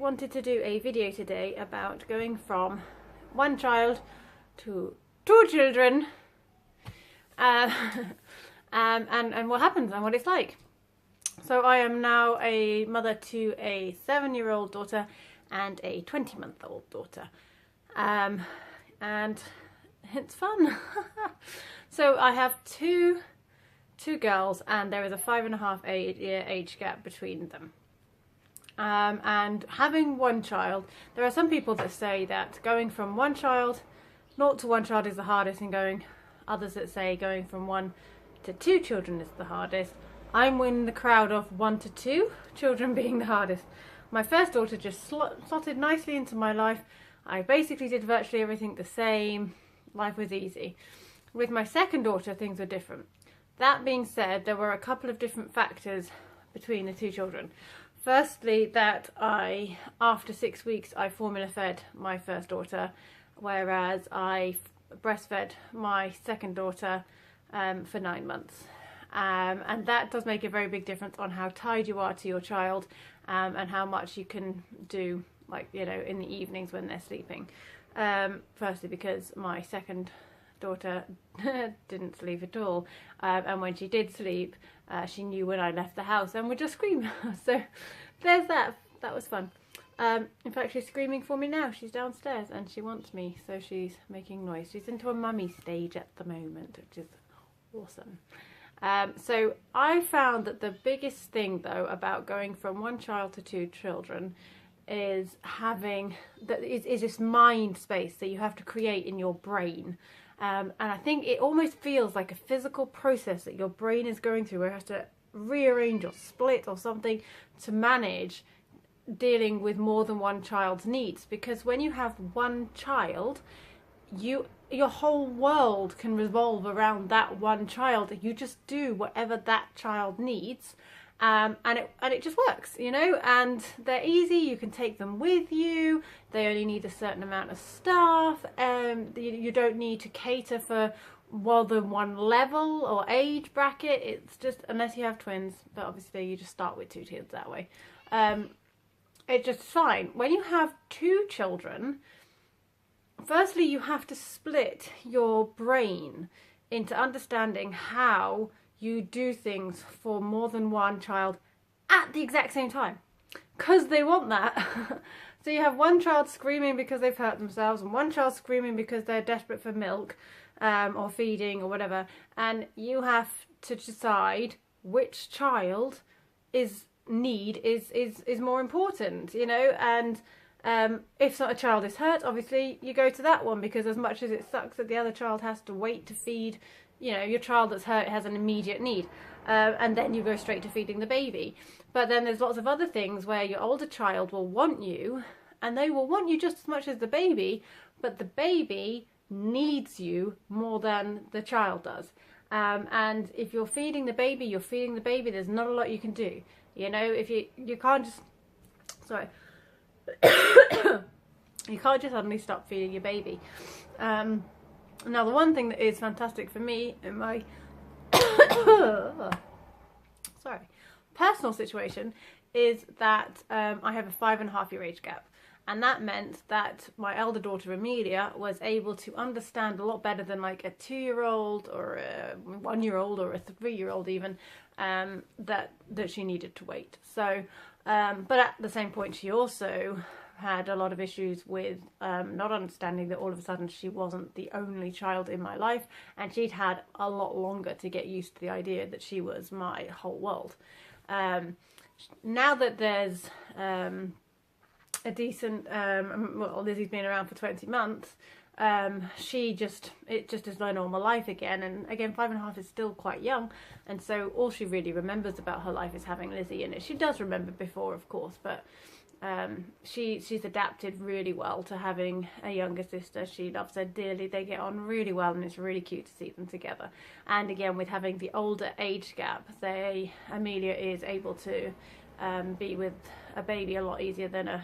wanted to do a video today about going from one child to two children, and what happens and what it's like. So I am now a mother to a 7-year-old daughter and a 20-month-old daughter, and it's fun. So I have two girls, and there is a 5.5-year age gap between them. And having one child, there are some people that say that going from one child, not to one child, is the hardest, and others that say going from 1 to 2 children is the hardest. I'm in the crowd of 1 to 2 children being the hardest. My first daughter just slotted nicely into my life. I basically did virtually everything the same. Life was easy. With my second daughter, things were different. That being said, there were a couple of different factors between the two children. Firstly, that after 6 weeks, I formula fed my first daughter, whereas I breastfed my second daughter for 9 months. And that does make a very big difference on how tied you are to your child, and how much you can do, like, you know, in the evenings when they're sleeping. Firstly, because my second daughter didn't sleep at all, and when she did sleep, she knew when I left the house and would just scream. So there's that. That was fun. In fact, she's screaming for me now. She's downstairs and she wants me, so she's making noise. She's into a mummy stage at the moment, which is awesome. So I found that the biggest thing, though, about going from one child to 2 children is having is this mind space that you have to create in your brain. And I think it almost feels like a physical process that your brain is going through, where it has to rearrange or split or something to manage dealing with more than one child's needs. Because when you have one child, your whole world can revolve around that one child. You just do whatever that child needs, and it just works, you know. And they're easy. You can take them with you. They only need a certain amount of staff. You don't need to cater for more than one level or age bracket. It's just, unless you have twins, but obviously you just start with 2 kids that way. It's just fine. When you have 2 children, firstly, you have to split your brain into understanding how you do things for more than one child at the exact same time, because they want that. So you have one child screaming because they've hurt themselves, and one child screaming because they're desperate for milk, or feeding or whatever, and you have to decide which child is more important, you know. And if not a child is hurt, obviously you go to that one, because as much as it sucks that the other child has to wait to feed, you know, your child that's hurt has an immediate need, and then you go straight to feeding the baby. But then there's lots of other things where your older child will want you, and they will want you just as much as the baby, but the baby needs you more than the child does. And if you're feeding the baby, you're feeding the baby. There's not a lot you can do, you know. If you can't just, sorry, you can't just suddenly stop feeding your baby. Now, the one thing that is fantastic for me in my personal situation is that I have a 5.5-year age gap, and that meant that my elder daughter Amelia was able to understand a lot better than like a 2-year-old or a 1-year-old or a 3-year-old even, that she needed to wait. So, but at the same point, she also had a lot of issues with not understanding that all of a sudden she wasn't the only child in my life, and she'd had a lot longer to get used to the idea that she was my whole world. Now that there's a decent, well, Lizzie's been around for 20 months, it just is my normal life again. And again, 5.5 is still quite young, and so all she really remembers about her life is having Lizzie in it. She does remember before, of course, but she's adapted really well to having a younger sister. She loves her dearly. They get on really well, and it's really cute to see them together. And again, with having the older age gap, Amelia is able to be with a baby a lot easier than a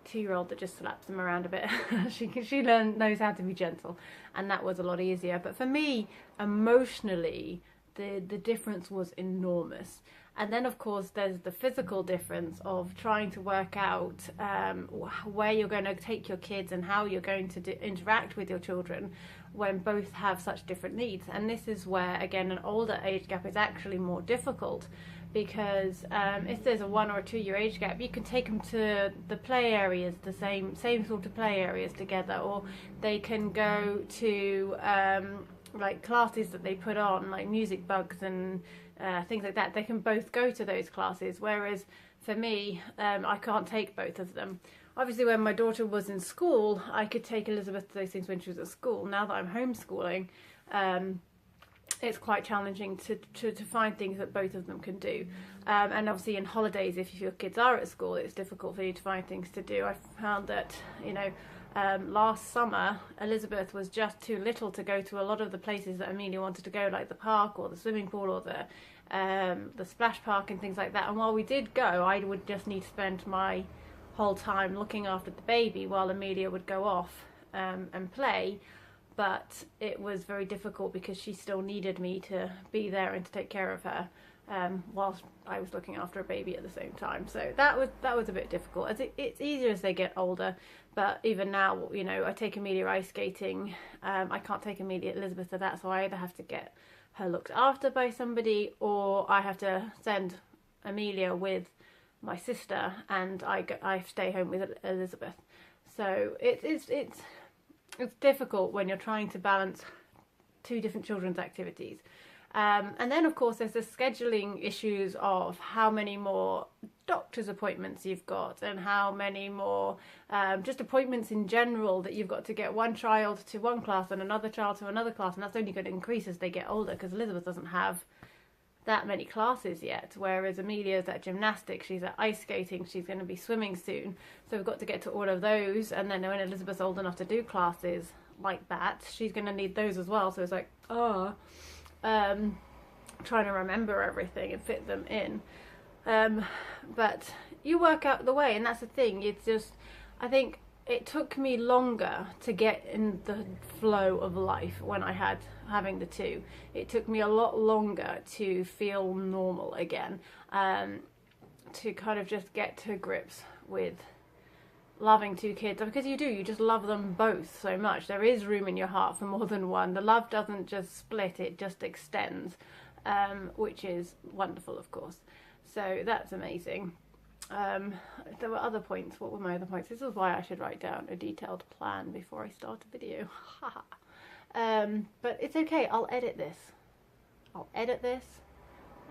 2-year-old that just slaps them around a bit. she knows how to be gentle, and that was a lot easier. But for me, emotionally, the difference was enormous. And then, of course, there's the physical difference of trying to work out where you're going to take your kids and how you're going to interact with your children when both have such different needs. And this is where, again, an older age gap is actually more difficult, because if there's a 1 or 2 year age gap, you can take them to the play areas, the same sort of play areas together, or they can go to like classes that they put on, like Music Bugs and things like that. They can both go to those classes, whereas for me, I can't take both of them. Obviously, when my daughter was in school, I could take Elizabeth to those things when she was at school. Now that I'm homeschooling, it's quite challenging to find things that both of them can do. And obviously in holidays, if your kids are at school, it's difficult for you to find things to do. I found that, you know, last summer, Elizabeth was just too little to go to a lot of the places that Amelia wanted to go, like the park or the swimming pool or the splash park and things like that. And while we did go, I would just need to spend my whole time looking after the baby while Amelia would go off and play. But it was very difficult because she still needed me to be there and to take care of her whilst I was looking after a baby at the same time. So that was a bit difficult. As it's easier as they get older, but even now, you know, I take Amelia ice skating. I can't take Elizabeth to that, so I either have to get her looked after by somebody, or I have to send Amelia with my sister, and I stay home with Elizabeth. So it's difficult when you're trying to balance 2 different children's activities. And then, of course, there's the scheduling issues of how many more doctor's appointments you've got, and how many more just appointments in general that you've got to get one child to one class and another child to another class. And that's only going to increase as they get older, because Elizabeth doesn't have that many classes yet, whereas Amelia's at gymnastics, she's at ice skating, she's going to be swimming soon. So we've got to get to all of those, and then when Elizabeth's old enough to do classes like that, she's going to need those as well. So it's like, trying to remember everything and fit them in. But you work out the way, and that's the thing. It's just, I think it took me longer to get in the flow of life when I having the 2. It took me a lot longer to feel normal again, to kind of just get to grips with loving 2 kids, because you just love them both so much. There is room in your heart for more than one. The love doesn't just split, it just extends, which is wonderful, of course. So that's amazing. There were other points. What were my other points? This is why I should write down a detailed plan before I start a video. But it's okay, I'll edit this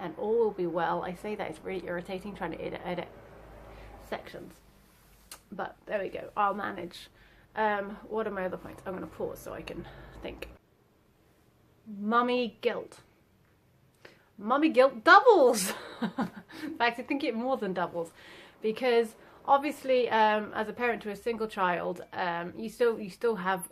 and all will be well. I say that, it's really irritating trying to edit sections, but there we go, I'll manage. What are my other points? I'm going to pause so I can think. Mummy guilt doubles. In fact, I think it more than doubles, because obviously as a parent to a single child, you still have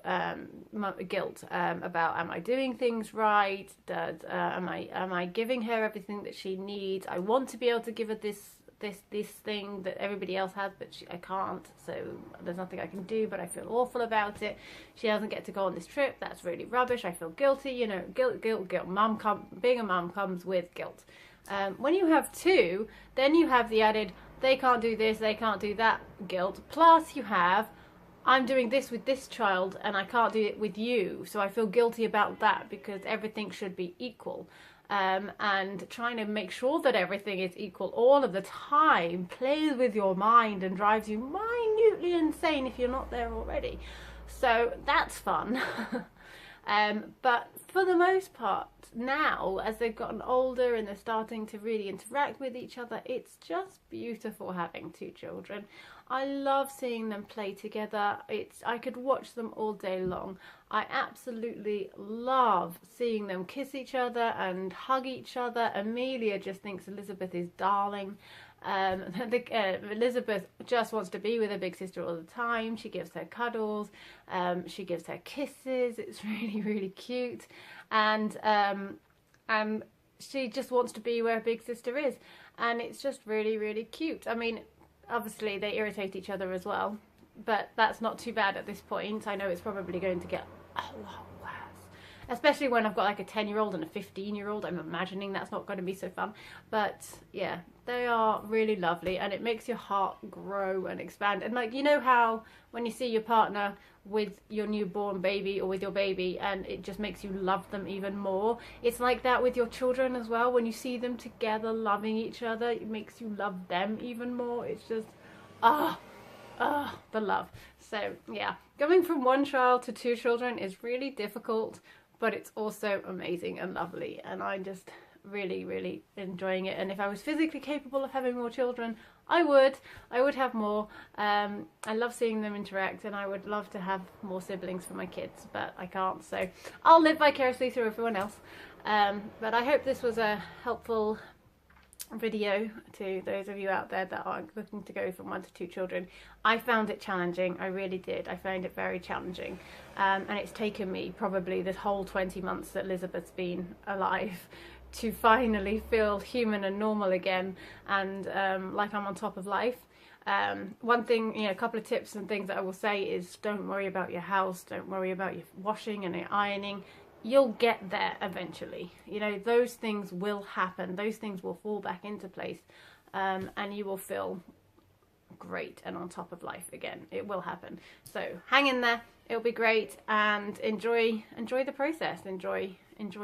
guilt about, am I doing things right? Am I giving her everything that she needs? I want to be able to give her this thing that everybody else has, but I can't, so there's nothing I can do, but I feel awful about it. She doesn't get to go on this trip, that's really rubbish, I feel guilty, you know, guilt. Being a mum comes with guilt. When you have 2, then you have the added, they can't do this, they can't do that guilt, plus you have, I'm doing this with this child and I can't do it with you, so I feel guilty about that, because everything should be equal. And trying to make sure that everything is equal all of the time plays with your mind and drives you minutely insane if you're not there already. So that's fun. But for the most part now, as they've gotten older and they're starting to really interact with each other, it's just beautiful having 2 children. I love seeing them play together. I could watch them all day long. I absolutely love seeing them kiss each other and hug each other. Amelia just thinks Elizabeth is darling. Elizabeth just wants to be with her big sister all the time. She gives her cuddles, she gives her kisses. It's really, really cute, and she just wants to be where her big sister is, and it's just really, really cute. I mean, obviously they irritate each other as well, but that's not too bad at this point. I know it's probably going to get a lot worse especially when I've got like a 10-year-old and a 15-year-old. I'm imagining that's not going to be so fun, but yeah, they are really lovely, and it makes your heart grow and expand. And like, you know how when you see your partner with your newborn baby or with your baby, and it just makes you love them even more. It's like that with your children as well. When you see them together loving each other, it makes you love them even more. It's just the love. So yeah, going from one child to 2 children is really difficult, but it's also amazing and lovely, and I just really enjoying it. And if I was physically capable of having more children, I would have more. I love seeing them interact, and I would love to have more siblings for my kids, but I can't, so I'll live vicariously through everyone else. But I hope this was a helpful video to those of you out there that are looking to go from 1 to 2 children. I found it challenging, I really did. I found it very challenging, and it's taken me probably this whole 20 months that Elizabeth's been alive to finally feel human and normal again, and like I'm on top of life. One thing, you know, a couple of tips and things that I will say is, don't worry about your house, don't worry about your washing and your ironing. You'll get there eventually. You know, those things will happen, those things will fall back into place, and you will feel great and on top of life again. It will happen. So hang in there, it'll be great, and enjoy the process, enjoy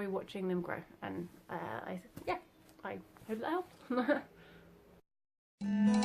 watching them grow. And I hope that helps.